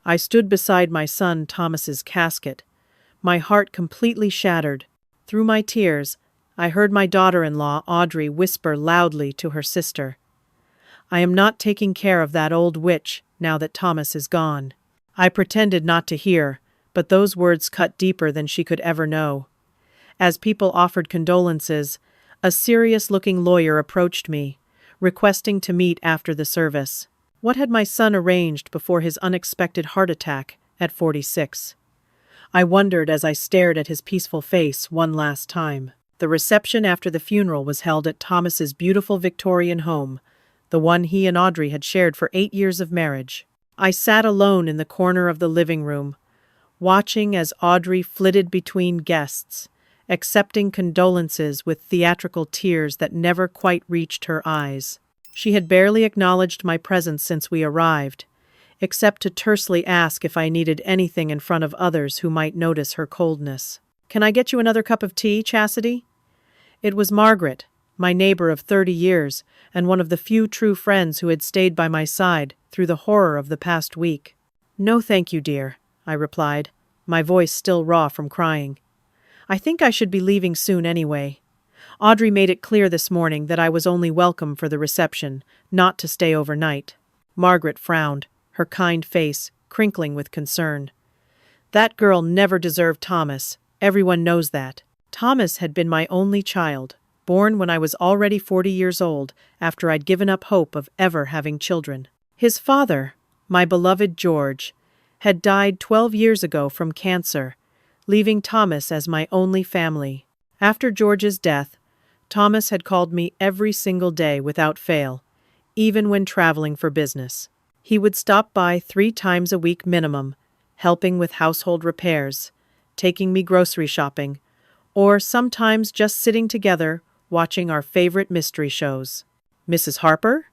I stood beside my son Thomas's casket, my heart completely shattered. Through my tears, I heard my daughter-in-law Audrey whisper loudly to her sister, "I am not taking care of that old witch now that Thomas is gone." I pretended not to hear, but those words cut deeper than she could ever know. As people offered condolences, a serious-looking lawyer approached me, requesting to meet after the service. What had my son arranged before his unexpected heart attack at 46? I wondered as I stared at his peaceful face one last time. The reception after the funeral was held at Thomas's beautiful Victorian home, the one he and Audrey had shared for 8 years of marriage. I sat alone in the corner of the living room, watching as Audrey flitted between guests, accepting condolences with theatrical tears that never quite reached her eyes. She had barely acknowledged my presence since we arrived, except to tersely ask if I needed anything in front of others who might notice her coldness. "Can I get you another cup of tea, Chasity?" It was Margaret, my neighbor of 30 years, and one of the few true friends who had stayed by my side through the horror of the past week. "No, thank you, dear," I replied, my voice still raw from crying. "I think I should be leaving soon anyway. Audrey made it clear this morning that I was only welcome for the reception, not to stay overnight." Margaret frowned, her kind face crinkling with concern. "That girl never deserved Thomas. Everyone knows that. Thomas had been my only child, born when I was already 40 years old, after I'd given up hope of ever having children. His father, my beloved George, had died 12 years ago from cancer, leaving Thomas as my only family. After George's death, Thomas had called me every single day without fail, even when traveling for business. He would stop by 3 times a week minimum, helping with household repairs, taking me grocery shopping, or sometimes just sitting together watching our favorite mystery shows. "Mrs. Harper?"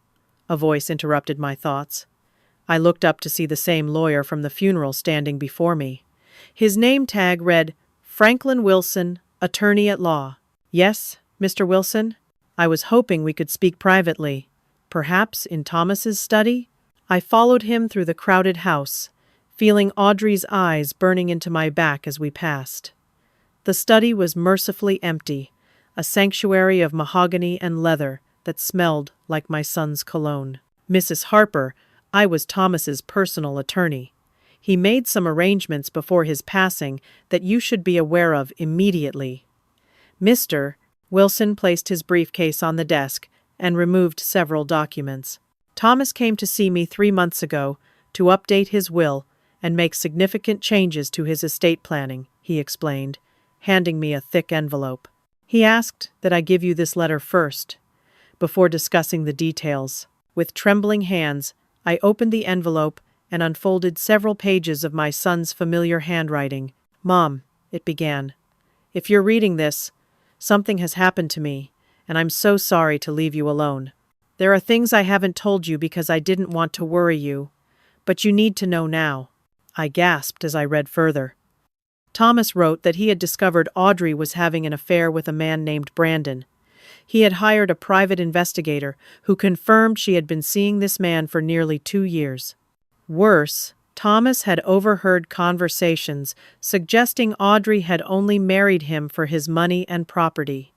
A voice interrupted my thoughts. I looked up to see the same lawyer from the funeral standing before me. His name tag read, "Franklin Wilson, Attorney at Law." "Yes, Mr. Wilson?" I was hoping we could speak privately, perhaps in Thomas's study. I followed him through the crowded house, feeling Audrey's eyes burning into my back as we passed. The study was mercifully empty, a sanctuary of mahogany and leather that smelled like my son's cologne. "Mrs. Harper, I was Thomas's personal attorney. He made some arrangements before his passing that you should be aware of immediately." Mr. Wilson placed his briefcase on the desk and removed several documents. "Thomas came to see me 3 months ago to update his will and make significant changes to his estate planning," he explained, handing me a thick envelope. "He asked that I give you this letter first, before discussing the details." With trembling hands, I opened the envelope and unfolded several pages of my son's familiar handwriting. "Mom," it began, "if you're reading this, something has happened to me, and I'm so sorry to leave you alone. There are things I haven't told you because I didn't want to worry you, but you need to know now." I gasped as I read further. Thomas wrote that he had discovered Audrey was having an affair with a man named Brandon. He had hired a private investigator who confirmed she had been seeing this man for nearly 2 years. Worse, Thomas had overheard conversations suggesting Audrey had only married him for his money and property.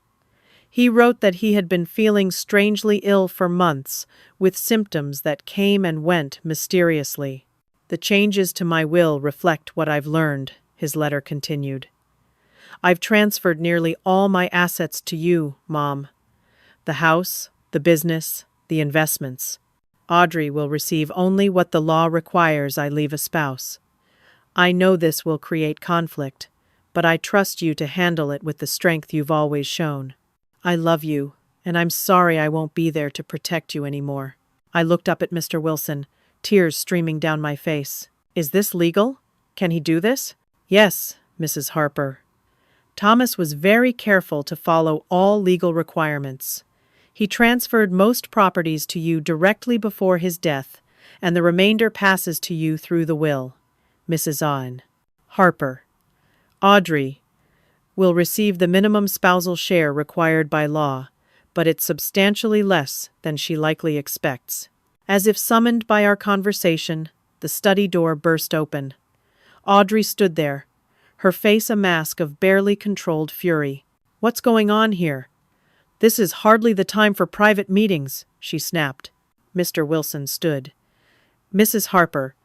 He wrote that he had been feeling strangely ill for months, with symptoms that came and went mysteriously. "The changes to my will reflect what I've learned," his letter continued. "I've transferred nearly all my assets to you, Mom. The house, the business, the investments. Audrey will receive only what the law requires I leave a spouse. I know this will create conflict, but I trust you to handle it with the strength you've always shown. I love you, and I'm sorry I won't be there to protect you anymore." I looked up at Mr. Wilson, tears streaming down my face. "Is this legal? Can he do this?" "Yes, Mrs. Harper." Thomas was very careful to follow all legal requirements. He transferred most properties to you directly before his death, and the remainder passes to you through the will. Mrs. Owen. Harper. Audrey will receive the minimum spousal share required by law, but it's substantially less than she likely expects. As if summoned by our conversation, the study door burst open. Audrey stood there, her face a mask of barely controlled fury. "What's going on here? This is hardly the time for private meetings," she snapped. Mr. Wilson stood. "Mrs. Harper,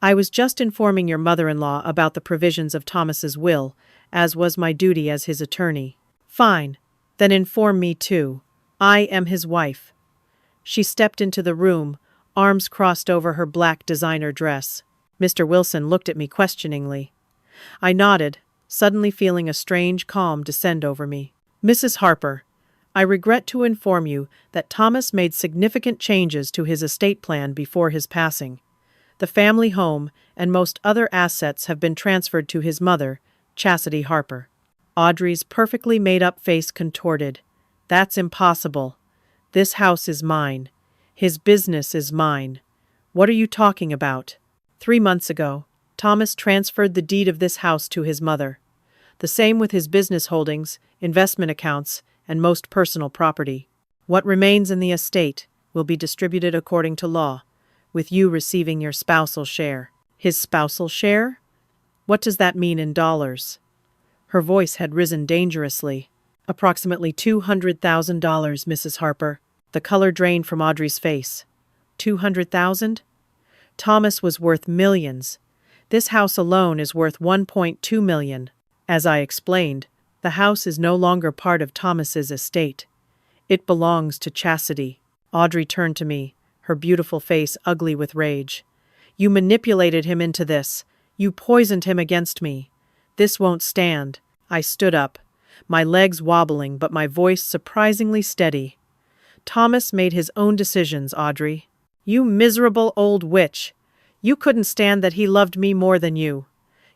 I was just informing your mother-in-law about the provisions of Thomas's will, as was my duty as his attorney." "Fine. Then inform me too. I am his wife." She stepped into the room, arms crossed over her black designer dress. Mr. Wilson looked at me questioningly. I nodded, suddenly feeling a strange calm descend over me. "Mrs. Harper, I regret to inform you that Thomas made significant changes to his estate plan before his passing. The family home and most other assets have been transferred to his mother, Chasity Harper." Audrey's perfectly made-up face contorted. "That's impossible. This house is mine. His business is mine. What are you talking about?" 3 months ago, Thomas transferred the deed of this house to his mother. The same with his business holdings, investment accounts, and most personal property. What remains in the estate will be distributed according to law, with you receiving your spousal share. His spousal share? What does that mean in dollars? Her voice had risen dangerously. "Approximately $200,000, Mrs. Harper." The color drained from Audrey's face. 200,000? Thomas was worth millions. This house alone is worth 1.2 million. As I explained, the house is no longer part of Thomas's estate. It belongs to Chasity. Audrey turned to me, her beautiful face ugly with rage. "You manipulated him into this. You poisoned him against me. This won't stand." I stood up, my legs wobbling but my voice surprisingly steady. "Thomas made his own decisions, Audrey. You miserable old witch. You couldn't stand that he loved me more than you.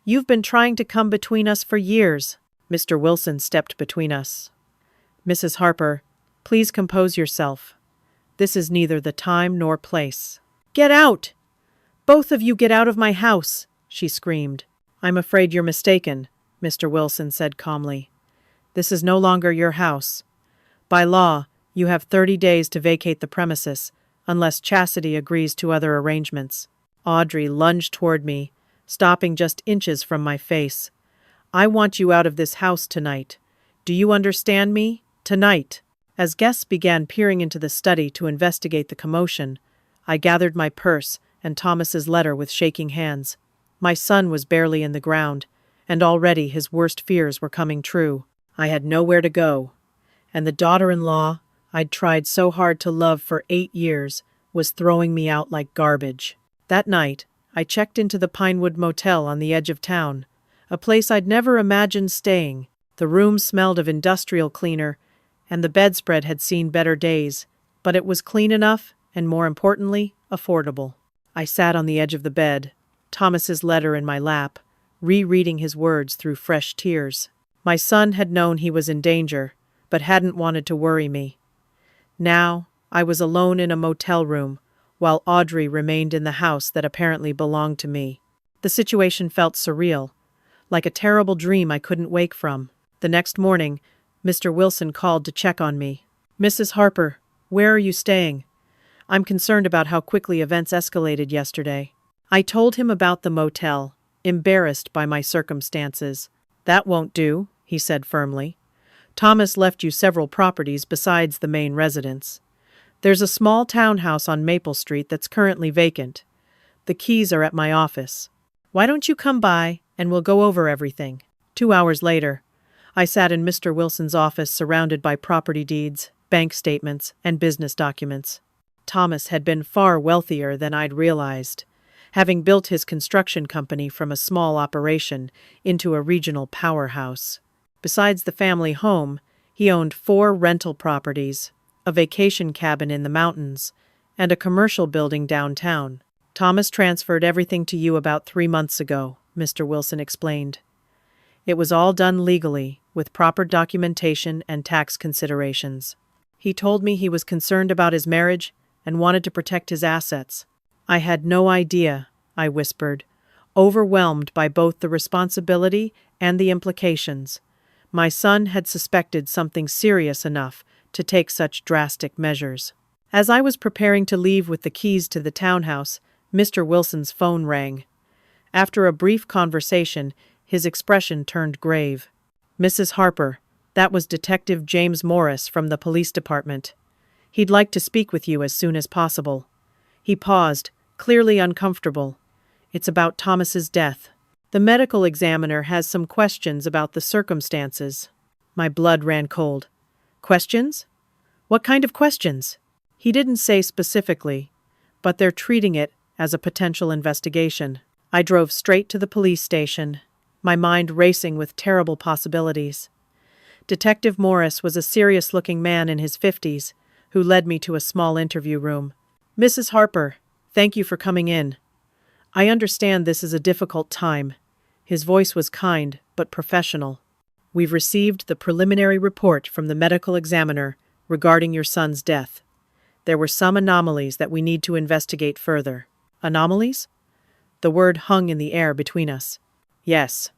You've been trying to come between us for years." Mr. Wilson stepped between us. "Mrs. Harper, please compose yourself. This is neither the time nor place." "Get out! Both of you get out of my house!" she screamed. "I'm afraid you're mistaken," Mr. Wilson said calmly. "This is no longer your house. By law, you have 30 days to vacate the premises, unless Chasity agrees to other arrangements." Audrey lunged toward me, stopping just inches from my face. "I want you out of this house tonight. Do you understand me? Tonight." As guests began peering into the study to investigate the commotion, I gathered my purse and Thomas's letter with shaking hands. My son was barely in the ground, and already his worst fears were coming true. I had nowhere to go, and the daughter-in-law I'd tried so hard to love for 8 years was throwing me out like garbage. That night, I checked into the Pinewood Motel on the edge of town, a place I'd never imagined staying. The room smelled of industrial cleaner, and the bedspread had seen better days, but it was clean enough and, more importantly, affordable. I sat on the edge of the bed, Thomas's letter in my lap, rereading his words through fresh tears. My son had known he was in danger, but hadn't wanted to worry me. Now, I was alone in a motel room, while Audrey remained in the house that apparently belonged to me. The situation felt surreal, like a terrible dream I couldn't wake from. The next morning, Mr. Wilson called to check on me. "Mrs. Harper, where are you staying? I'm concerned about how quickly events escalated yesterday." I told him about the motel, embarrassed by my circumstances. "That won't do," he said firmly. "Thomas left you several properties besides the main residence. There's a small townhouse on Maple Street that's currently vacant. The keys are at my office. Why don't you come by and we'll go over everything?" 2 hours later, I sat in Mr. Wilson's office surrounded by property deeds, bank statements, and business documents. Thomas had been far wealthier than I'd realized, having built his construction company from a small operation into a regional powerhouse. Besides the family home, he owned 4 rental properties, a vacation cabin in the mountains, and a commercial building downtown. "Thomas transferred everything to you about 3 months ago," Mr. Wilson explained. "It was all done legally, with proper documentation and tax considerations. He told me he was concerned about his marriage and wanted to protect his assets." "I had no idea," I whispered, overwhelmed by both the responsibility and the implications. My son had suspected something serious enough to take such drastic measures. As I was preparing to leave with the keys to the townhouse, Mr. Wilson's phone rang. After a brief conversation, his expression turned grave. "Mrs. Harper, that was Detective James Morris from the police department. He'd like to speak with you as soon as possible." He paused, clearly uncomfortable. "It's about Thomas's death. The medical examiner has some questions about the circumstances." My blood ran cold. "Questions? What kind of questions?" He didn't say specifically, but they're treating it as a potential investigation. I drove straight to the police station, my mind racing with terrible possibilities. Detective Morris was a serious-looking man in his 50s who led me to a small interview room. "Mrs. Harper, thank you for coming in. I understand this is a difficult time." His voice was kind but professional. "We've received the preliminary report from the medical examiner regarding your son's death. There were some anomalies that we need to investigate further." "Anomalies?" The word hung in the air between us. "Yes.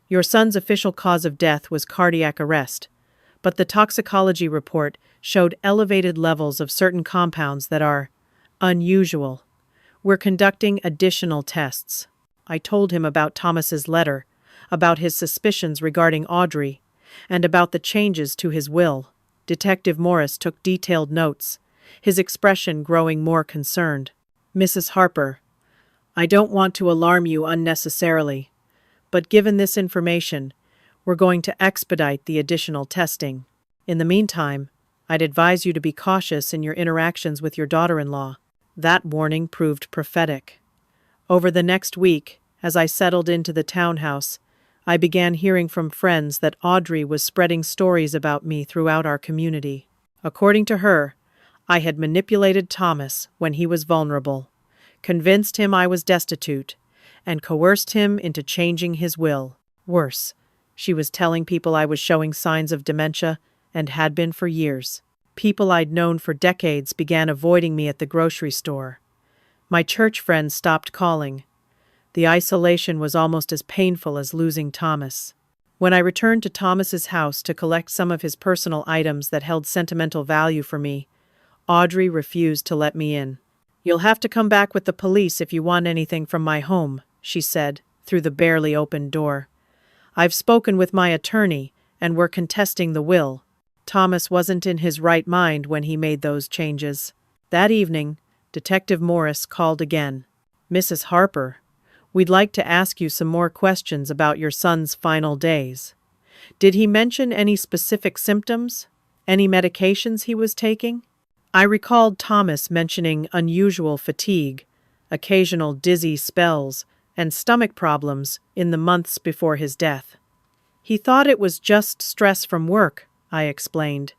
Your son's official cause of death was cardiac arrest, but the toxicology report showed elevated levels of certain compounds that are unusual. We're conducting additional tests." I told him about Thomas's letter, about his suspicions regarding Audrey, and about the changes to his will. Detective Morris took detailed notes, his expression growing more concerned. "Mrs. Harper, I don't want to alarm you unnecessarily, but given this information, we're going to expedite the additional testing. In the meantime, I'd advise you to be cautious in your interactions with your daughter-in-law." That warning proved prophetic. Over the next week, as I settled into the townhouse, I began hearing from friends that Audrey was spreading stories about me throughout our community. According to her, I had manipulated Thomas when he was vulnerable, convinced him I was destitute, and coerced him into changing his will. Worse, she was telling people I was showing signs of dementia and had been for years. People I'd known for decades began avoiding me at the grocery store. My church friends stopped calling. The isolation was almost as painful as losing Thomas. When I returned to Thomas's house to collect some of his personal items that held sentimental value for me, Audrey refused to let me in. "You'll have to come back with the police if you want anything from my home," she said, through the barely opened door. "I've spoken with my attorney, and we're contesting the will. Thomas wasn't in his right mind when he made those changes." That evening, Detective Morris called again. "Mrs. Harper, we'd like to ask you some more questions about your son's final days. Did he mention any specific symptoms? Any medications he was taking?" I recalled Thomas mentioning unusual fatigue, occasional dizzy spells, and stomach problems in the months before his death. "He thought it was just stress from work," I explained.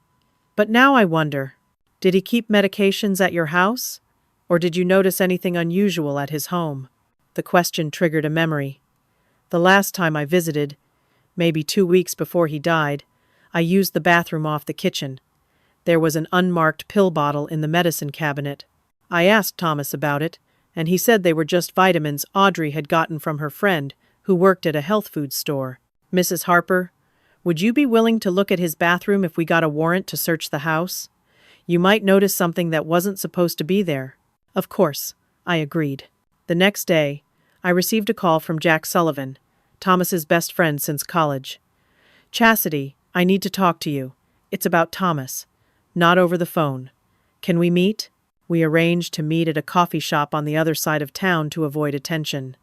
"But now I wonder, did he keep medications at your house? Or did you notice anything unusual at his home?" The question triggered a memory. The last time I visited, maybe 2 weeks before he died, I used the bathroom off the kitchen. There was an unmarked pill bottle in the medicine cabinet. I asked Thomas about it, and he said they were just vitamins Audrey had gotten from her friend, who worked at a health food store. "Mrs. Harper, would you be willing to look at his bathroom if we got a warrant to search the house? You might notice something that wasn't supposed to be there." "Of course," I agreed. The next day, I received a call from Jack Sullivan, Thomas's best friend since college. "Chasity, I need to talk to you. It's about Thomas. Not over the phone. Can we meet?" We arranged to meet at a coffee shop on the other side of town to avoid attention.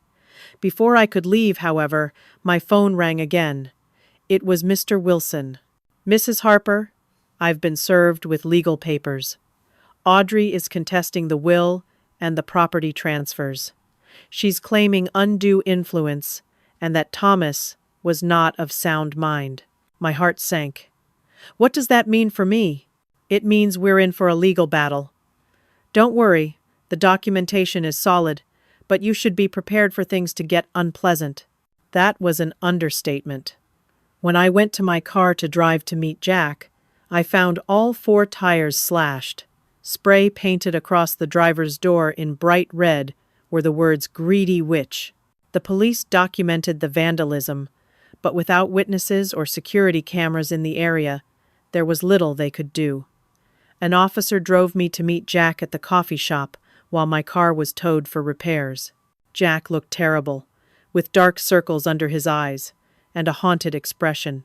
Before I could leave, however, my phone rang again. It was Mr. Wilson. "Mrs. Harper, I've been served with legal papers. Audrey is contesting the will and the property transfers. She's claiming undue influence and that Thomas was not of sound mind." My heart sank. "What does that mean for me?" "It means we're in for a legal battle. Don't worry, the documentation is solid, but you should be prepared for things to get unpleasant." That was an understatement. When I went to my car to drive to meet Jack, I found all 4 tires slashed. Spray painted across the driver's door in bright red were the words "Greedy Witch." The police documented the vandalism, but without witnesses or security cameras in the area, there was little they could do. An officer drove me to meet Jack at the coffee shop, while my car was towed for repairs. Jack looked terrible, with dark circles under his eyes and a haunted expression.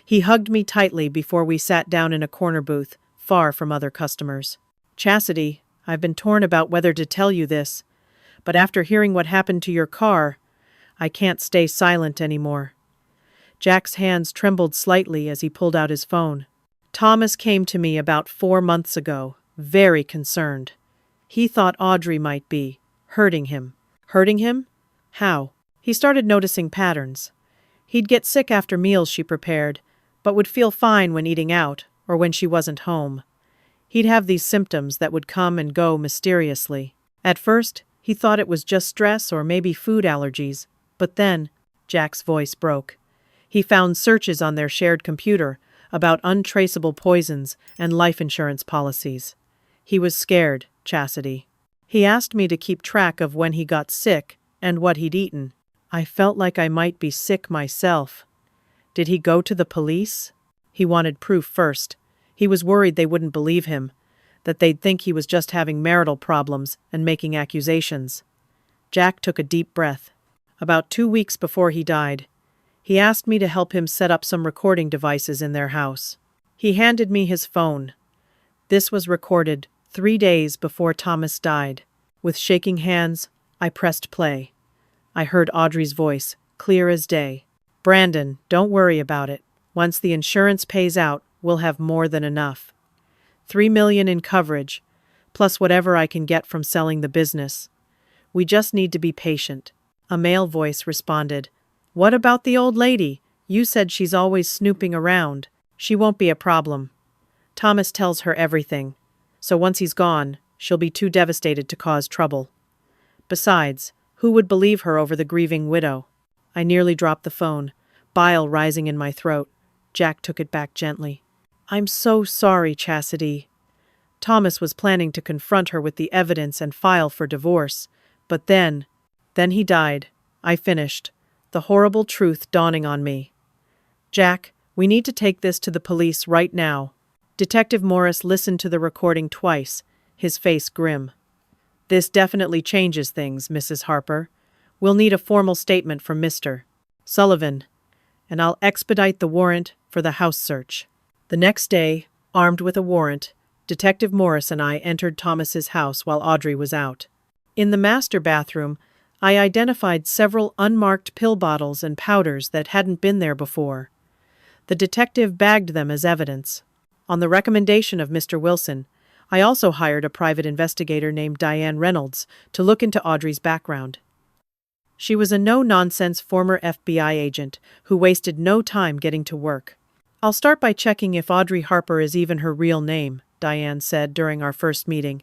He hugged me tightly before we sat down in a corner booth, far from other customers. Chasity, I've been torn about whether to tell you this, but after hearing what happened to your car, I can't stay silent anymore. Jack's hands trembled slightly as he pulled out his phone. Thomas came to me about 4 months ago, very concerned. He thought Audrey might be hurting him. Hurting him? How? He started noticing patterns. He'd get sick after meals she prepared, but would feel fine when eating out or when she wasn't home. He'd have these symptoms that would come and go mysteriously. At first, he thought it was just stress or maybe food allergies, but then, Jack's voice broke. He found searches on their shared computer about untraceable poisons and life insurance policies. He was scared, Chasity. He asked me to keep track of when he got sick and what he'd eaten. I felt like I might be sick myself. Did he go to the police? He wanted proof first. He was worried they wouldn't believe him, that they'd think he was just having marital problems and making accusations. Jack took a deep breath. About 2 weeks before he died, he asked me to help him set up some recording devices in their house. He handed me his phone. This was recorded 3 days before Thomas died. With shaking hands, I pressed play. I heard Audrey's voice, clear as day. Brandon, don't worry about it. Once the insurance pays out, we'll have more than enough. $3 million in coverage, plus whatever I can get from selling the business. We just need to be patient. A male voice responded, What about the old lady? You said she's always snooping around. She won't be a problem. Thomas tells her everything, so once he's gone, she'll be too devastated to cause trouble. Besides, who would believe her over the grieving widow? I nearly dropped the phone, bile rising in my throat. Jack took it back gently. I'm so sorry, Chasity. Thomas was planning to confront her with the evidence and file for divorce, but then he died. I finished, the horrible truth dawning on me. Jack, we need to take this to the police right now. Detective Morris listened to the recording twice, his face grim. This definitely changes things, Mrs. Harper. We'll need a formal statement from Mr. Sullivan, and I'll expedite the warrant for the house search. The next day, armed with a warrant, Detective Morris and I entered Thomas's house while Audrey was out. In the master bathroom, I identified several unmarked pill bottles and powders that hadn't been there before. The detective bagged them as evidence. On the recommendation of Mr. Wilson, I also hired a private investigator named Diane Reynolds to look into Audrey's background. She was a no-nonsense former FBI agent who wasted no time getting to work. I'll start by checking if Audrey Harper is even her real name, Diane said during our first meeting.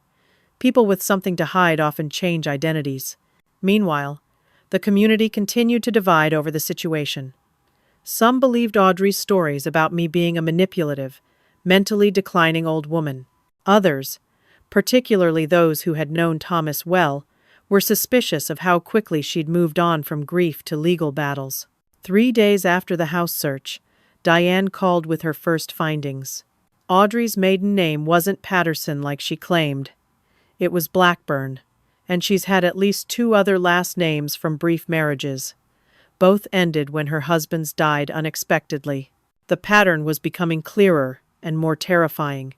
People with something to hide often change identities. Meanwhile, the community continued to divide over the situation. Some believed Audrey's stories about me being a manipulative, mentally declining old woman. Others, particularly those who had known Thomas well, were suspicious of how quickly she'd moved on from grief to legal battles. 3 days after the house search, Diane called with her first findings. Audrey's maiden name wasn't Patterson like she claimed. It was Blackburn, and she's had at least 2 other last names from brief marriages. Both ended when her husbands died unexpectedly. The pattern was becoming clearer and more terrifying.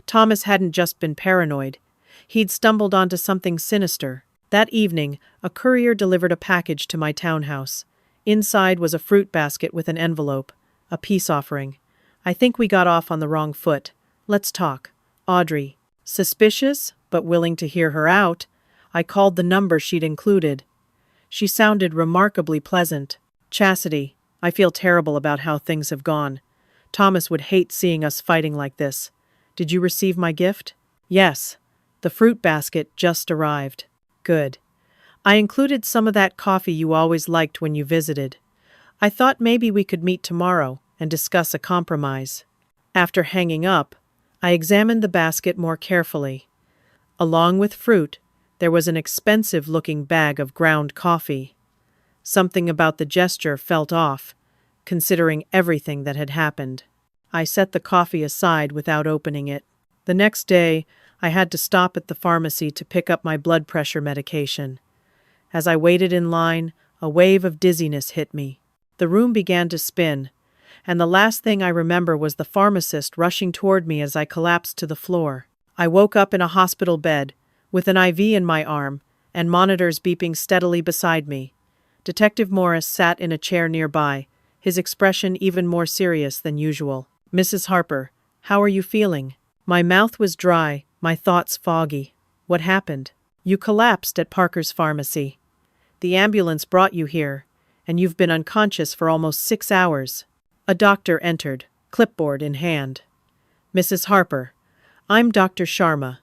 Thomas hadn't just been paranoid. He'd stumbled onto something sinister. That evening, a courier delivered a package to my townhouse. Inside was a fruit basket with an envelope, a peace offering. I think we got off on the wrong foot. Let's talk. Audrey. Suspicious, but willing to hear her out, I called the number she'd included. She sounded remarkably pleasant. Chasity, I feel terrible about how things have gone. Thomas would hate seeing us fighting like this. Did you receive my gift? Yes. The fruit basket just arrived. Good. I included some of that coffee you always liked when you visited. I thought maybe we could meet tomorrow and discuss a compromise. After hanging up, I examined the basket more carefully. Along with fruit, there was an expensive-looking bag of ground coffee. Something about the gesture felt off, considering everything that had happened. I set the coffee aside without opening it. The next day, I had to stop at the pharmacy to pick up my blood pressure medication. As I waited in line, a wave of dizziness hit me. The room began to spin, and the last thing I remember was the pharmacist rushing toward me as I collapsed to the floor. I woke up in a hospital bed, with an IV in my arm, and monitors beeping steadily beside me. Detective Morris sat in a chair nearby, his expression even more serious than usual. "Mrs. Harper, how are you feeling?" My mouth was dry, my thoughts foggy. "What happened?" "You collapsed at Parker's pharmacy. The ambulance brought you here, and you've been unconscious for almost 6 hours." A doctor entered, clipboard in hand. "Mrs. Harper, I'm Dr. Sharma.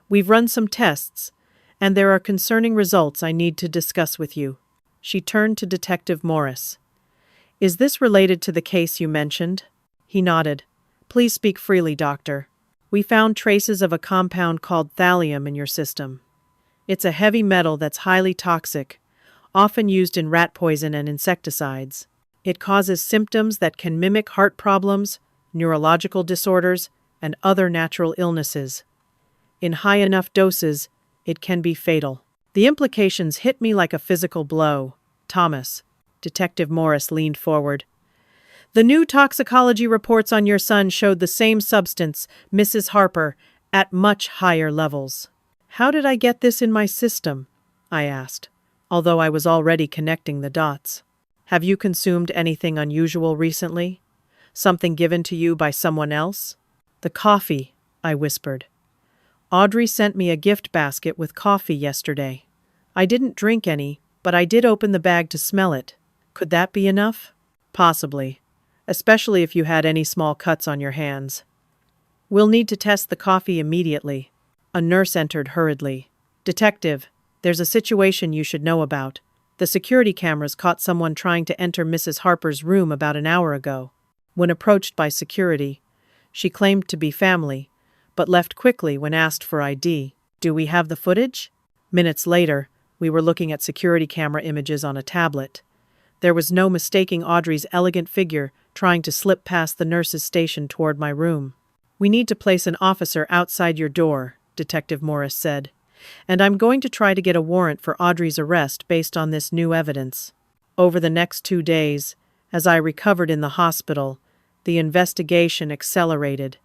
We've run some tests, and there are concerning results I need to discuss with you." She turned to Detective Morris. "Is this related to the case you mentioned?" He nodded. "Please speak freely, doctor. We found traces of a compound called thallium in your system. It's a heavy metal that's highly toxic, often used in rat poison and insecticides. It causes symptoms that can mimic heart problems, neurological disorders, and other natural illnesses. In high enough doses, it can be fatal." The implications hit me like a physical blow. "Thomas." Detective Morris leaned forward. "The new toxicology reports on your son showed the same substance, Mrs. Harper, at much higher levels." "How did I get this in my system?" I asked, although I was already connecting the dots. "Have you consumed anything unusual recently? Something given to you by someone else?" "The coffee," I whispered. "Audrey sent me a gift basket with coffee yesterday. I didn't drink any, but I did open the bag to smell it. Could that be enough?" "Possibly, especially if you had any small cuts on your hands." "We'll need to test the coffee immediately." A nurse entered hurriedly. "Detective, there's a situation you should know about. The security cameras caught someone trying to enter Mrs. Harper's room about an hour ago. When approached by security, she claimed to be family, but left quickly when asked for ID. Do we have the footage?" Minutes later, we were looking at security camera images on a tablet. There was no mistaking Audrey's elegant figure trying to slip past the nurse's station toward my room. "We need to place an officer outside your door," Detective Morris said, "and I'm going to try to get a warrant for Audrey's arrest based on this new evidence." Over the next 2 days, as I recovered in the hospital, the investigation accelerated.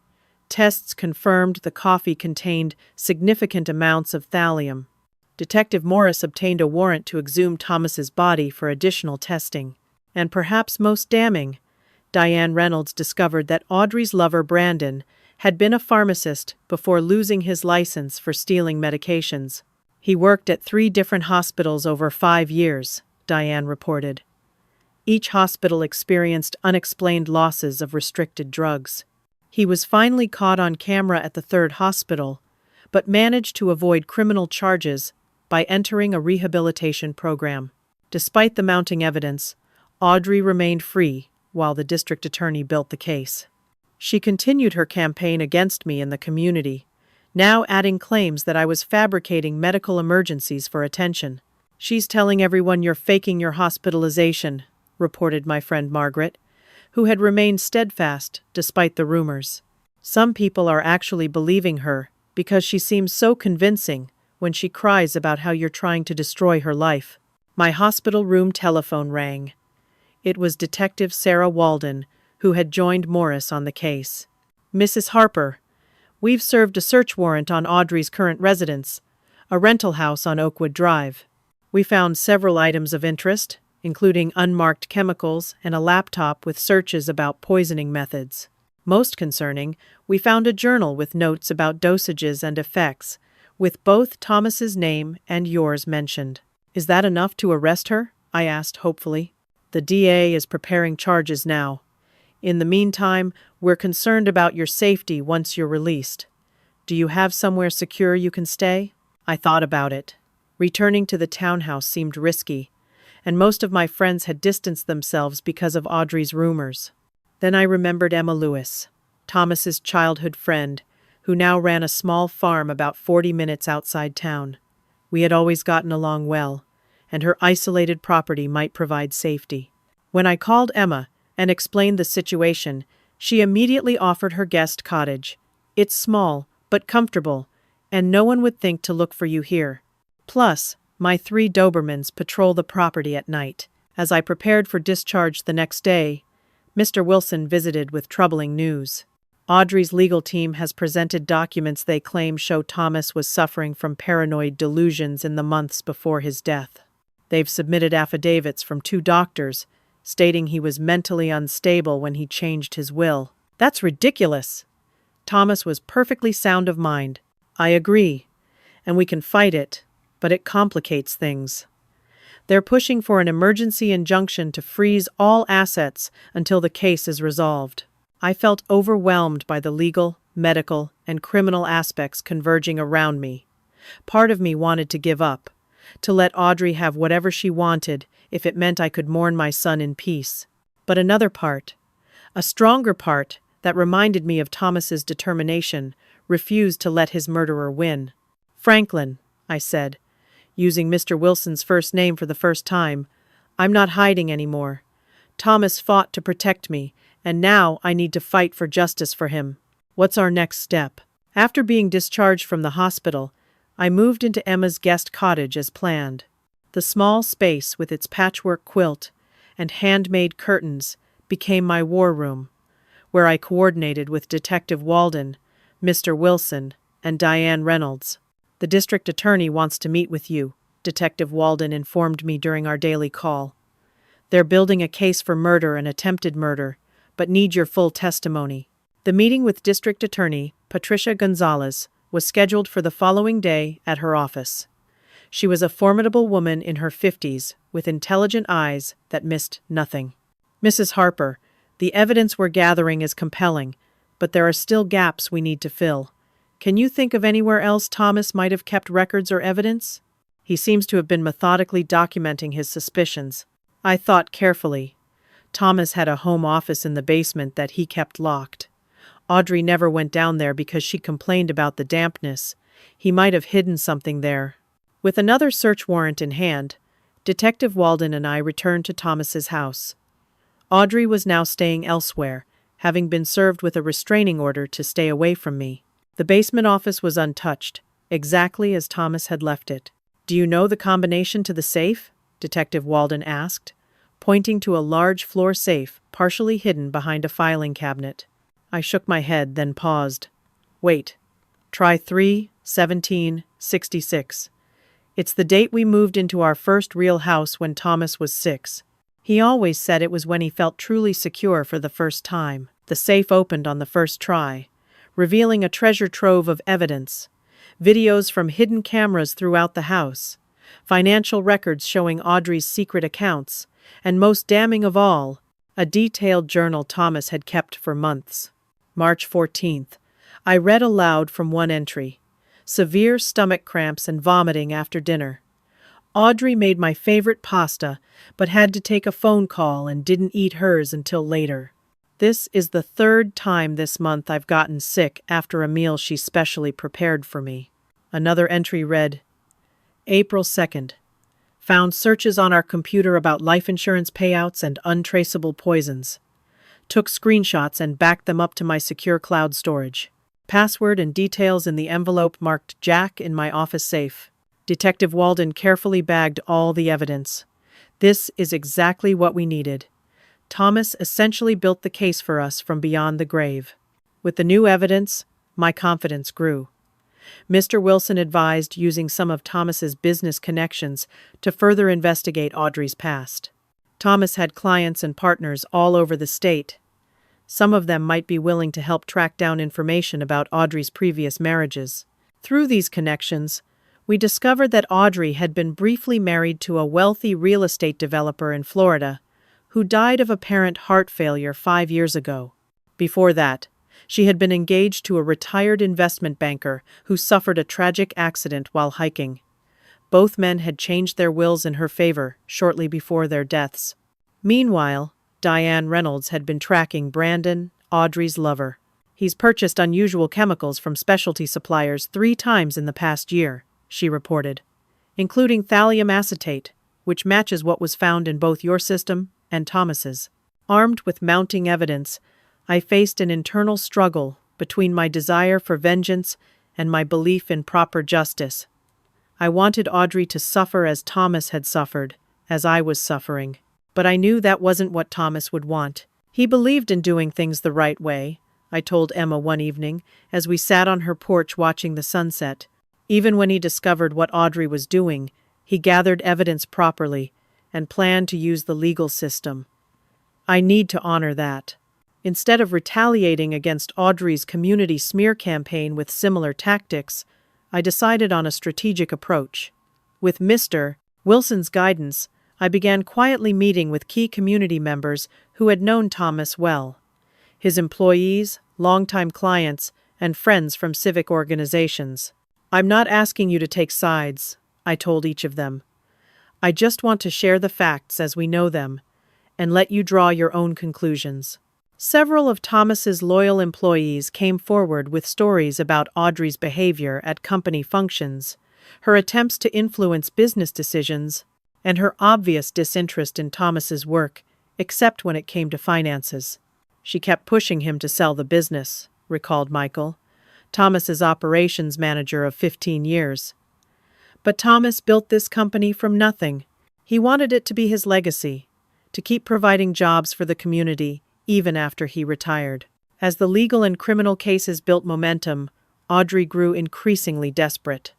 Tests confirmed the coffee contained significant amounts of thallium. Detective Morris obtained a warrant to exhume Thomas's body for additional testing. And perhaps most damning, Diane Reynolds discovered that Audrey's lover Brandon had been a pharmacist before losing his license for stealing medications. "He worked at 3 different hospitals over 5 years, Diane reported. Each hospital experienced unexplained losses of restricted drugs. He was finally caught on camera at the 3rd hospital, but managed to avoid criminal charges by entering a rehabilitation program. Despite the mounting evidence, Audrey remained free while the district attorney built the case. She continued her campaign against me in the community, now adding claims that I was fabricating medical emergencies for attention. "She's telling everyone you're faking your hospitalization," reported my friend Margaret, who had remained steadfast despite the rumors. "Some people are actually believing her because she seems so convincing when she cries about how you're trying to destroy her life." My hospital room telephone rang. It was Detective Sarah Walden, who had joined Morris on the case. "Mrs. Harper, we've served a search warrant on Audrey's current residence, a rental house on Oakwood Drive. We found several items of interest, including unmarked chemicals and a laptop with searches about poisoning methods. Most concerning, we found a journal with notes about dosages and effects, with both Thomas's name and yours mentioned." "Is that enough to arrest her?" I asked hopefully. "The DA is preparing charges now. In the meantime, we're concerned about your safety once you're released. Do you have somewhere secure you can stay?" I thought about it. Returning to the townhouse seemed risky, and most of my friends had distanced themselves because of Audrey's rumors. Then I remembered Emma Lewis, Thomas's childhood friend, who now ran a small farm about 40 minutes outside town. We had always gotten along well, and her isolated property might provide safety. When I called Emma and explained the situation, she immediately offered her guest cottage. "It's small, but comfortable, And no one would think to look for you here. Plus, my 3 Dobermans patrol the property at night. As I prepared for discharge the next day, Mr. Wilson visited with troubling news. Audrey's legal team has presented documents they claim show Thomas was suffering from paranoid delusions in the months before his death. They've submitted affidavits from 2 doctors stating he was mentally unstable when he changed his will. That's ridiculous. Thomas was perfectly sound of mind. I agree, and we can fight it, but it complicates things. They're pushing for an emergency injunction to freeze all assets until the case is resolved. I felt overwhelmed by the legal, medical, and criminal aspects converging around me. Part of me wanted to give up, to let Audrey have whatever she wanted if it meant I could mourn my son in peace. But another part, a stronger part that reminded me of Thomas's determination, refused to let his murderer win. "Franklin," I said, using Mr. Wilson's first name for the first time, "I'm not hiding anymore. Thomas fought to protect me, and now I need to fight for justice for him. What's our next step?" After being discharged from the hospital, I moved into Emma's guest cottage as planned. The small space with its patchwork quilt and handmade curtains became my war room, where I coordinated with Detective Walden, Mr. Wilson, and Diane Reynolds. "The district attorney wants to meet with you," Detective Walden informed me during our daily call. "They're building a case for murder and attempted murder, but need your full testimony." The meeting with District Attorney Patricia Gonzalez was scheduled for the following day at her office. She was a formidable woman in her 50s, with intelligent eyes that missed nothing. "Mrs. Harper, the evidence we're gathering is compelling, but there are still gaps we need to fill. Can you think of anywhere else Thomas might have kept records or evidence? He seems to have been methodically documenting his suspicions." I thought carefully. Thomas had a home office in the basement that he kept locked. Audrey never went down there because she complained about the dampness. He might have hidden something there. With another search warrant in hand, Detective Walden and I returned to Thomas's house. Audrey was now staying elsewhere, having been served with a restraining order to stay away from me. The basement office was untouched, exactly as Thomas had left it. "Do you know the combination to the safe?" Detective Walden asked, pointing to a large floor safe partially hidden behind a filing cabinet. I shook my head, then paused. "Wait. Try 3/17/66. It's the date we moved into our first real house when Thomas was 6. He always said it was when he felt truly secure for the first time." The safe opened on the first try, revealing a treasure trove of evidence. Videos from hidden cameras throughout the house, financial records showing Audrey's secret accounts, and most damning of all, a detailed journal Thomas had kept for months. March 14th. I read aloud from one entry. "Severe stomach cramps and vomiting after dinner. Audrey made my favorite pasta, but had to take a phone call and didn't eat hers until later. This is the 3rd time this month I've gotten sick after a meal she specially prepared for me." Another entry read, April 2nd. "Found searches on our computer about life insurance payouts and untraceable poisons. Took screenshots and backed them up to my secure cloud storage. Password and details in the envelope marked Jack in my office safe." Detective Walden carefully bagged all the evidence. "This is exactly what we needed. Thomas essentially built the case for us from beyond the grave." With the new evidence, my confidence grew. Mr. Wilson advised using some of Thomas's business connections to further investigate Audrey's past. Thomas had clients and partners all over the state. Some of them might be willing to help track down information about Audrey's previous marriages. Through these connections, we discovered that Audrey had been briefly married to a wealthy real estate developer in Florida, who died of apparent heart failure 5 years ago. Before that, she had been engaged to a retired investment banker who suffered a tragic accident while hiking. Both men had changed their wills in her favor shortly before their deaths. Meanwhile, Diane Reynolds had been tracking Brandon, Audrey's lover. "He's purchased unusual chemicals from specialty suppliers 3 times in the past year," she reported, "including thallium acetate, which matches what was found in both your system and Thomas's." Armed with mounting evidence, I faced an internal struggle between my desire for vengeance and my belief in proper justice. I wanted Audrey to suffer as Thomas had suffered, as I was suffering. But I knew that wasn't what Thomas would want. He believed in doing things the right way, I told Emma one evening, as we sat on her porch watching the sunset. Even when he discovered what Audrey was doing, he gathered evidence properly and planned to use the legal system. I need to honor that. Instead of retaliating against Audrey's community smear campaign with similar tactics, I decided on a strategic approach. With Mr. Wilson's guidance, I began quietly meeting with key community members who had known Thomas well. His employees, longtime clients, and friends from civic organizations. I'm not asking you to take sides, I told each of them. I just want to share the facts as we know them, and let you draw your own conclusions. Several of Thomas's loyal employees came forward with stories about Audrey's behavior at company functions, her attempts to influence business decisions, and her obvious disinterest in Thomas's work, except when it came to finances. She kept pushing him to sell the business, recalled Michael, Thomas's operations manager of 15 years. But Thomas built this company from nothing. He wanted it to be his legacy, to keep providing jobs for the community, even after he retired. As the legal and criminal cases built momentum, Audrey grew increasingly desperate.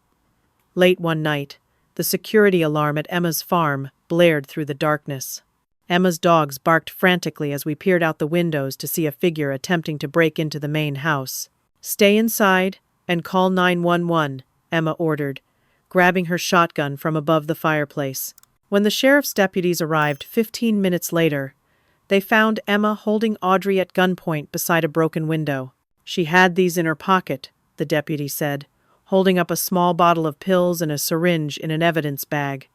Late one night, the security alarm at Emma's farm blared through the darkness. Emma's dogs barked frantically as we peered out the windows to see a figure attempting to break into the main house. "Stay inside and call 911, Emma ordered, grabbing her shotgun from above the fireplace. When the sheriff's deputies arrived 15 minutes later, they found Emma holding Audrey at gunpoint beside a broken window. She had these in her pocket, the deputy said, holding up a small bottle of pills and a syringe in an evidence bag.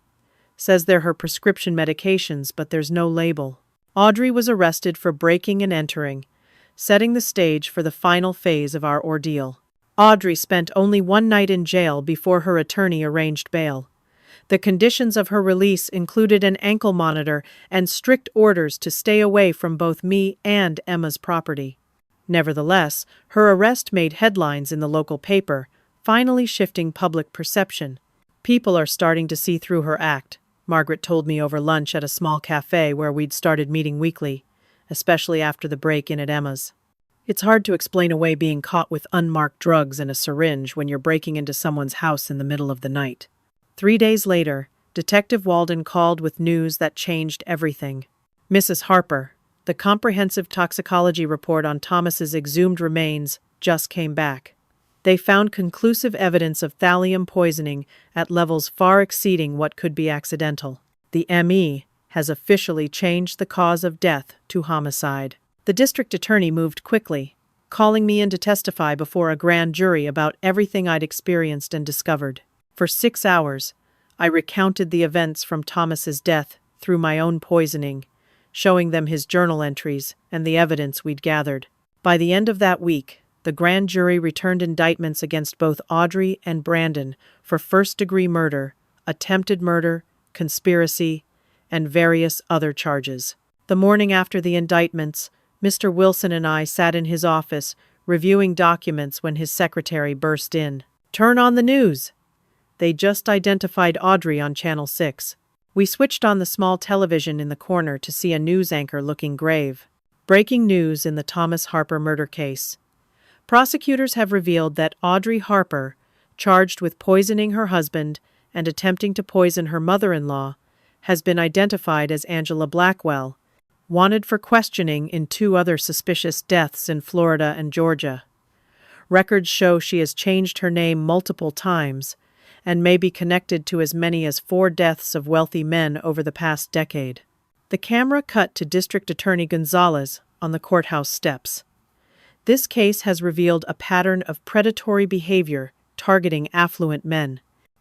Says they're her prescription medications, but there's no label. Audrey was arrested for breaking and entering, setting the stage for the final phase of our ordeal. Audrey spent only one night in jail before her attorney arranged bail. The conditions of her release included an ankle monitor and strict orders to stay away from both me and Emma's property. Nevertheless, her arrest made headlines in the local paper, finally shifting public perception. People are starting to see through her act, Margaret told me over lunch at a small cafe where we'd started meeting weekly, especially after the break-in at Emma's. It's hard to explain away being caught with unmarked drugs and a syringe when you're breaking into someone's house in the middle of the night. 3 days later, Detective Walden called with news that changed everything. Mrs. Harper, the comprehensive toxicology report on Thomas's exhumed remains just came back. They found conclusive evidence of thallium poisoning at levels far exceeding what could be accidental. The ME has officially changed the cause of death to homicide. The district attorney moved quickly, calling me in to testify before a grand jury about everything I'd experienced and discovered. For 6 hours, I recounted the events from Thomas's death through my own poisoning, showing them his journal entries and the evidence we'd gathered. By the end of that week, the grand jury returned indictments against both Audrey and Brandon for first-degree murder, attempted murder, conspiracy, and various other charges. The morning after the indictments, Mr. Wilson and I sat in his office reviewing documents when his secretary burst in. "Turn on the news!" They just identified Audrey on Channel 6. We switched on the small television in the corner to see a news anchor looking grave. Breaking news in the Thomas Harper murder case. Prosecutors have revealed that Audrey Harper, charged with poisoning her husband and attempting to poison her mother-in-law, has been identified as Angela Blackwell, wanted for questioning in 2 other suspicious deaths in Florida and Georgia. Records show she has changed her name multiple times and may be connected to as many as 4 deaths of wealthy men over the past decade. The camera cut to District Attorney Gonzalez on the courthouse steps. This case has revealed a pattern of predatory behavior targeting affluent men.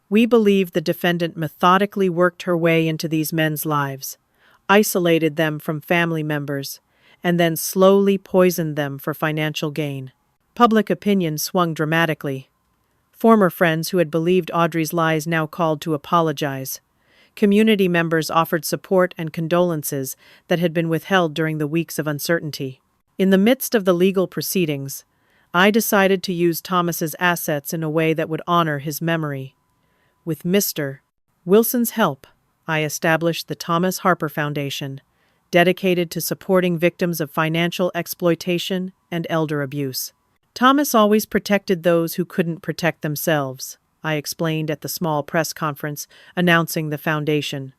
We believe the defendant methodically worked her way into these men's lives, isolated them from family members, and then slowly poisoned them for financial gain. Public opinion swung dramatically. Former friends who had believed Audrey's lies now called to apologize. Community members offered support and condolences that had been withheld during the weeks of uncertainty. In the midst of the legal proceedings, I decided to use Thomas's assets in a way that would honor his memory. With Mr. Wilson's help, I established the Thomas Harper Foundation, dedicated to supporting victims of financial exploitation and elder abuse. Thomas always protected those who couldn't protect themselves, I explained at the small press conference announcing the foundation.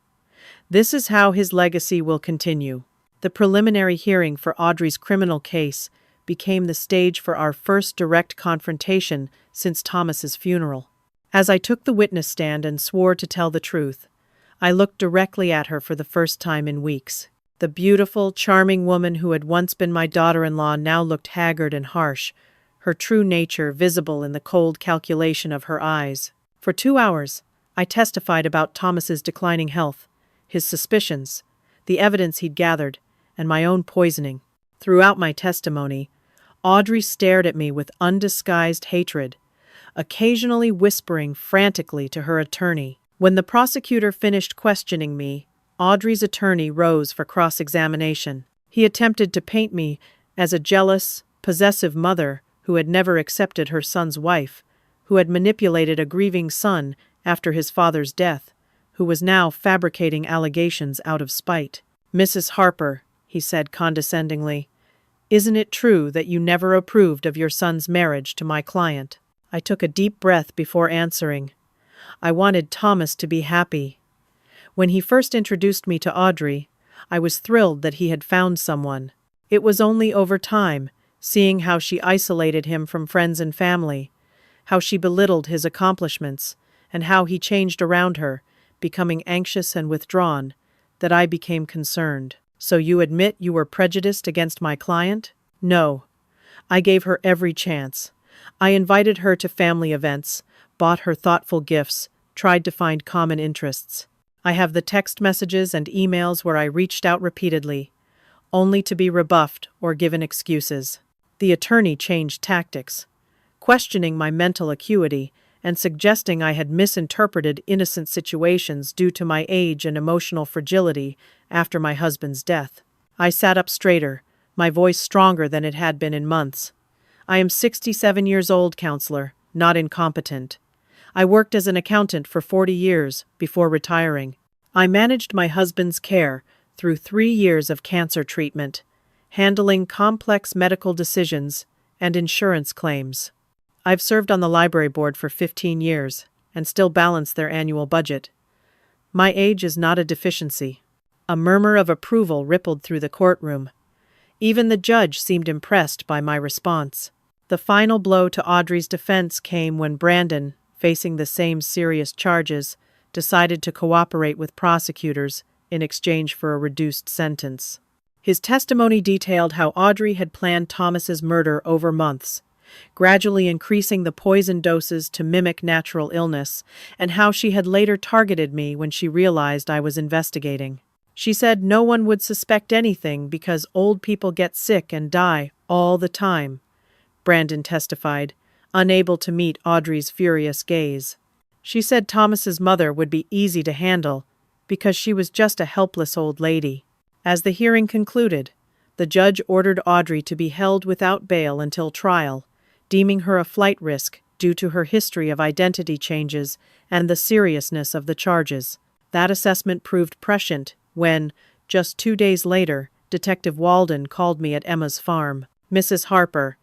This is how his legacy will continue. The preliminary hearing for Audrey's criminal case became the stage for our first direct confrontation since Thomas's funeral. As I took the witness stand and swore to tell the truth, I looked directly at her for the first time in weeks. The beautiful, charming woman who had once been my daughter-in-law now looked haggard and harsh, her true nature visible in the cold calculation of her eyes. For 2 hours, I testified about Thomas's declining health, his suspicions, the evidence he'd gathered, and my own poisoning. Throughout my testimony, Audrey stared at me with undisguised hatred, occasionally whispering frantically to her attorney. When the prosecutor finished questioning me, Audrey's attorney rose for cross-examination. He attempted to paint me as a jealous, possessive mother who had never accepted her son's wife, who had manipulated a grieving son after his father's death, who was now fabricating allegations out of spite. "Mrs. Harper," he said condescendingly, "isn't it true that you never approved of your son's marriage to my client?" I took a deep breath before answering. I wanted Thomas to be happy. When he first introduced me to Audrey, I was thrilled that he had found someone. It was only over time, seeing how she isolated him from friends and family, how she belittled his accomplishments, and how he changed around her, becoming anxious and withdrawn, that I became concerned. "So you admit you were prejudiced against my client?" "No. I gave her every chance. I invited her to family events, bought her thoughtful gifts, tried to find common interests. I have the text messages and emails where I reached out repeatedly, only to be rebuffed or given excuses." The attorney changed tactics, questioning my mental acuity and suggesting I had misinterpreted innocent situations due to my age and emotional fragility after my husband's death. I sat up straighter, my voice stronger than it had been in months. "I am 67 years old, counselor, not incompetent. I worked as an accountant for 40 years before retiring. I managed my husband's care through 3 years of cancer treatment, handling complex medical decisions and insurance claims. I've served on the library board for 15 years and still balance their annual budget. My age is not a deficiency." A murmur of approval rippled through the courtroom. Even the judge seemed impressed by my response. The final blow to Audrey's defense came when Brandon, facing the same serious charges, decided to cooperate with prosecutors in exchange for a reduced sentence. His testimony detailed how Audrey had planned Thomas's murder over months, gradually increasing the poison doses to mimic natural illness, and how she had later targeted me when she realized I was investigating. She said no one would suspect anything because old people get sick and die all the time, Brandon testified, unable to meet Audrey's furious gaze. She said Thomas's mother would be easy to handle because she was just a helpless old lady. As the hearing concluded, the judge ordered Audrey to be held without bail until trial, deeming her a flight risk due to her history of identity changes and the seriousness of the charges. That assessment proved prescient when, just 2 days later, Detective Walden called me at Emma's farm. "Mrs. Harper,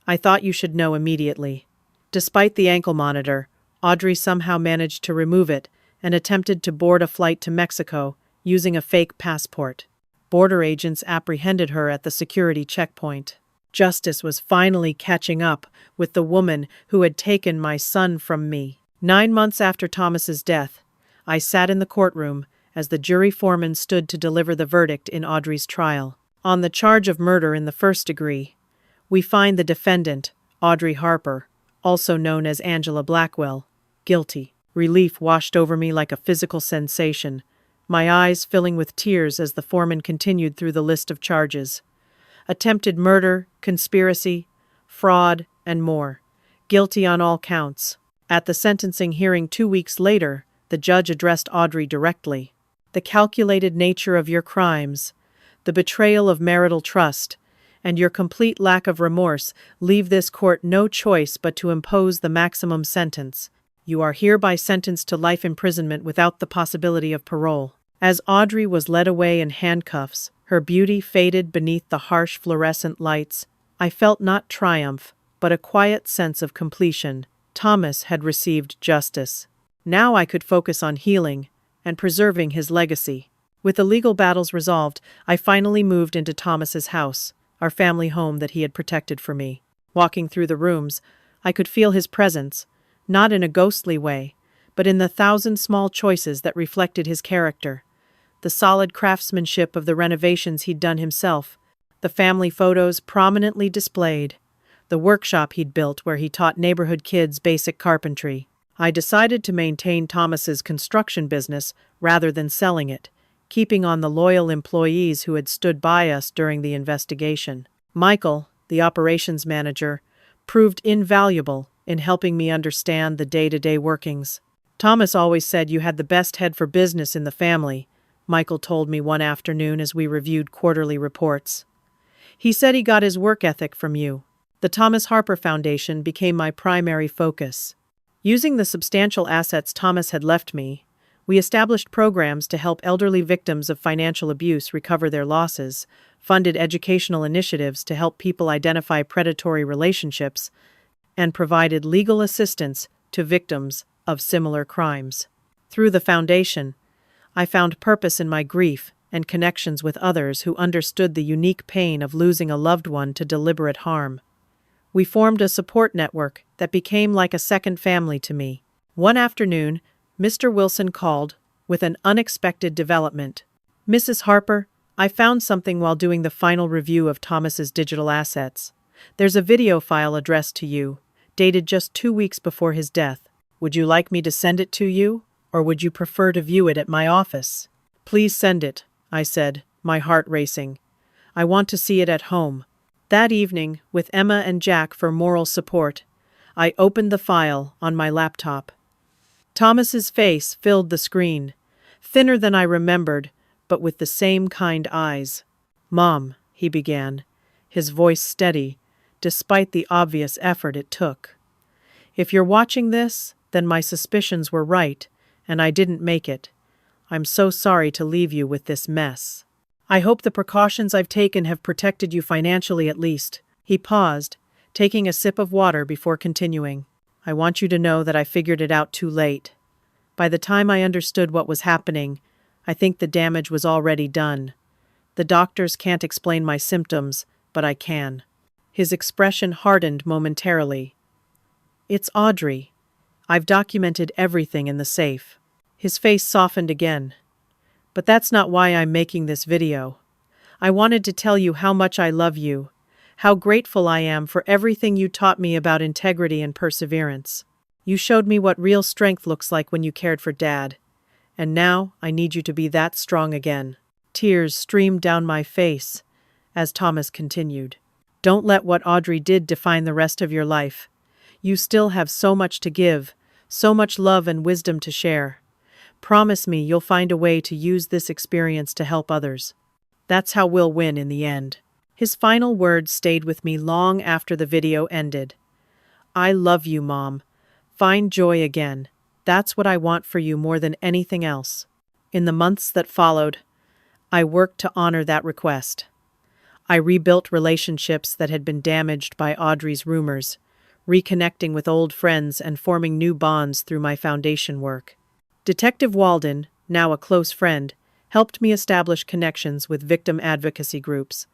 I thought you should know immediately. Despite the ankle monitor, Audrey somehow managed to remove it and attempted to board a flight to Mexico using a fake passport. Border agents apprehended her at the security checkpoint. Justice was finally catching up with the woman who had taken my son from me. 9 months after Thomas's death, I sat in the courtroom as the jury foreman stood to deliver the verdict in Audrey's trial. On the charge of murder in the first degree, we find the defendant, Audrey Harper, also known as Angela Blackwell, guilty. Relief washed over me like a physical sensation, my eyes filling with tears as the foreman continued through the list of charges. Attempted murder, conspiracy, fraud, and more. Guilty on all counts. At the sentencing hearing 2 weeks later, the judge addressed Audrey directly. "The calculated nature of your crimes, the betrayal of marital trust, and your complete lack of remorse leave this court no choice but to impose the maximum sentence. You are hereby sentenced to life imprisonment without the possibility of parole." As Audrey was led away in handcuffs, her beauty faded beneath the harsh fluorescent lights, I felt not triumph, but a quiet sense of completion. Thomas had received justice. Now I could focus on healing and preserving his legacy. With the legal battles resolved, I finally moved into Thomas's house, our family home that he had protected for me. Walking through the rooms, I could feel his presence, not in a ghostly way, but in the thousand small choices that reflected his character. The solid craftsmanship of the renovations he'd done himself, the family photos prominently displayed, the workshop he'd built where he taught neighborhood kids basic carpentry. I decided to maintain Thomas's construction business rather than selling it, keeping on the loyal employees who had stood by us during the investigation. Michael, the operations manager, proved invaluable in helping me understand the day-to-day workings. "Thomas always said you had the best head for business in the family," Michael told me one afternoon as we reviewed quarterly reports. "He said he got his work ethic from you." The Thomas Harper Foundation became my primary focus. Using the substantial assets Thomas had left me, we established programs to help elderly victims of financial abuse recover their losses, funded educational initiatives to help people identify predatory relationships, and provided legal assistance to victims of similar crimes. Through the foundation, I found purpose in my grief and connections with others who understood the unique pain of losing a loved one to deliberate harm. We formed a support network that became like a second family to me. One afternoon, Mr. Wilson called with an unexpected development. "Mrs. Harper, I found something while doing the final review of Thomas's digital assets. There's a video file addressed to you, dated just 2 weeks before his death. Would you like me to send it to you, or would you prefer to view it at my office?" "Please send it," I said, my heart racing. "I want to see it at home." That evening, with Emma and Jack for moral support, I opened the file on my laptop. Thomas's face filled the screen, thinner than I remembered, but with the same kind eyes. "Mom," he began, his voice steady, despite the obvious effort it took. "If you're watching this, then my suspicions were right, and I didn't make it. I'm so sorry to leave you with this mess. I hope the precautions I've taken have protected you financially at least." He paused, taking a sip of water before continuing. "I want you to know that I figured it out too late. By the time I understood what was happening, I think the damage was already done. The doctors can't explain my symptoms, but I can." His expression hardened momentarily. "It's Audrey. I've documented everything in the safe." His face softened again. "But that's not why I'm making this video. I wanted to tell you how much I love you, how grateful I am for everything you taught me about integrity and perseverance. You showed me what real strength looks like when you cared for Dad, and now I need you to be that strong again." Tears streamed down my face as Thomas continued. "Don't let what Audrey did define the rest of your life. You still have so much to give, so much love and wisdom to share. Promise me you'll find a way to use this experience to help others. That's how we'll win in the end." His final words stayed with me long after the video ended. "I love you, Mom. Find joy again. That's what I want for you more than anything else." In the months that followed, I worked to honor that request. I rebuilt relationships that had been damaged by Audrey's rumors, reconnecting with old friends and forming new bonds through my foundation work. Detective Walden, now a close friend, helped me establish connections with victim advocacy groups.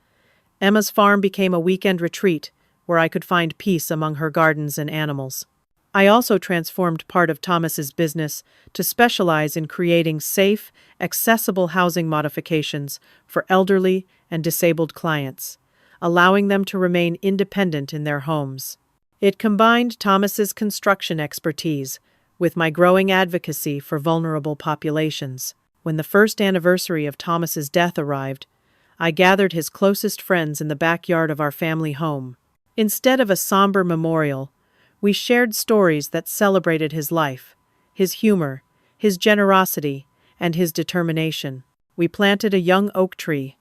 Emma's farm became a weekend retreat where I could find peace among her gardens and animals. I also transformed part of Thomas's business to specialize in creating safe, accessible housing modifications for elderly and disabled clients, allowing them to remain independent in their homes. It combined Thomas's construction expertise with my growing advocacy for vulnerable populations. When the first anniversary of Thomas's death arrived, I gathered his closest friends in the backyard of our family home. Instead of a somber memorial, we shared stories that celebrated his life, his humor, his generosity, and his determination. We planted a young oak tree,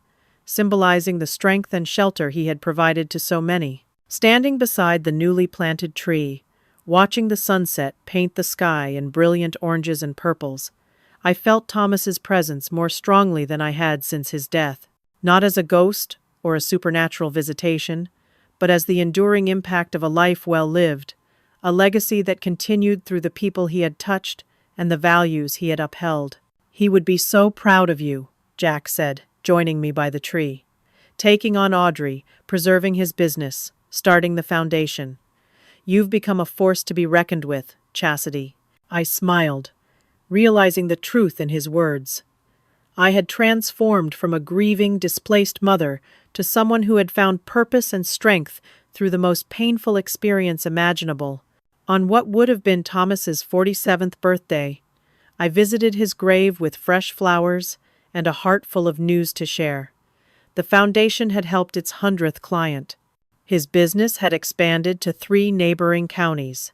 symbolizing the strength and shelter he had provided to so many. Standing beside the newly planted tree, watching the sunset paint the sky in brilliant oranges and purples, I felt Thomas's presence more strongly than I had since his death, not as a ghost or a supernatural visitation, but as the enduring impact of a life well lived, a legacy that continued through the people he had touched and the values he had upheld. "He would be so proud of you," Jack said, joining me by the tree. "Taking on Audrey, preserving his business, starting the foundation. You've become a force to be reckoned with, Chasity." I smiled, realizing the truth in his words. I had transformed from a grieving, displaced mother to someone who had found purpose and strength through the most painful experience imaginable. On what would have been Thomas's 47th birthday, I visited his grave with fresh flowers and a heart full of news to share. The foundation had helped its 100th client. His business had expanded to 3 neighboring counties.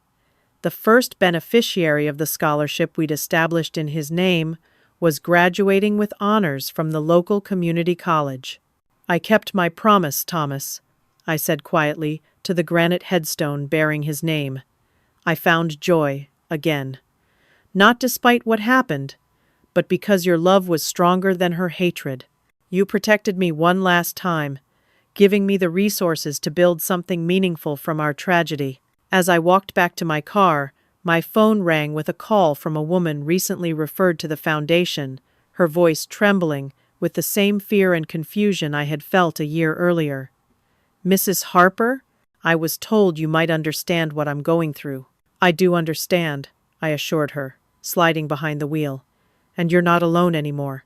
The first beneficiary of the scholarship we'd established in his name was graduating with honors from the local community college. "I kept my promise, Thomas," I said quietly to the granite headstone bearing his name. "I found joy again. Not despite what happened, but because your love was stronger than her hatred. You protected me one last time, giving me the resources to build something meaningful from our tragedy." As I walked back to my car, my phone rang with a call from a woman recently referred to the foundation, her voice trembling with the same fear and confusion I had felt a year earlier. "Mrs. Harper, I was told you might understand what I'm going through." "I do understand," I assured her, sliding behind the wheel. "And you're not alone anymore.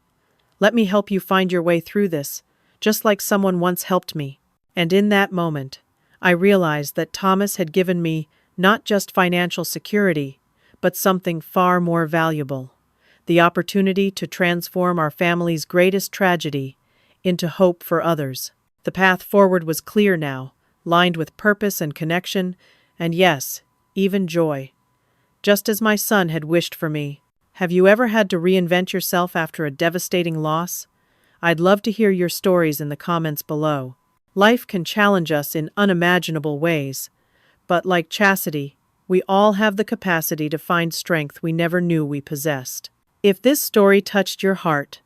Let me help you find your way through this, just like someone once helped me." And in that moment, I realized that Thomas had given me not just financial security, but something far more valuable: the opportunity to transform our family's greatest tragedy into hope for others. The path forward was clear now, lined with purpose and connection, and yes, even joy. Just as my son had wished for me. Have you ever had to reinvent yourself after a devastating loss? I'd love to hear your stories in the comments below. Life can challenge us in unimaginable ways, but like Chasity, we all have the capacity to find strength we never knew we possessed. If this story touched your heart,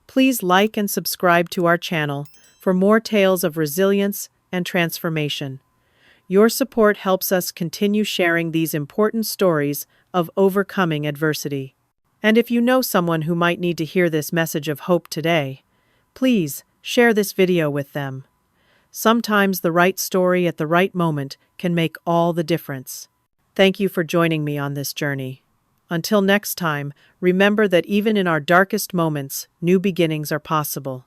please like and subscribe to our channel for more tales of resilience and transformation. Your support helps us continue sharing these important stories of overcoming adversity. And if you know someone who might need to hear this message of hope today, please share this video with them. Sometimes the right story at the right moment can make all the difference. Thank you for joining me on this journey. Until next time, remember that even in our darkest moments, new beginnings are possible.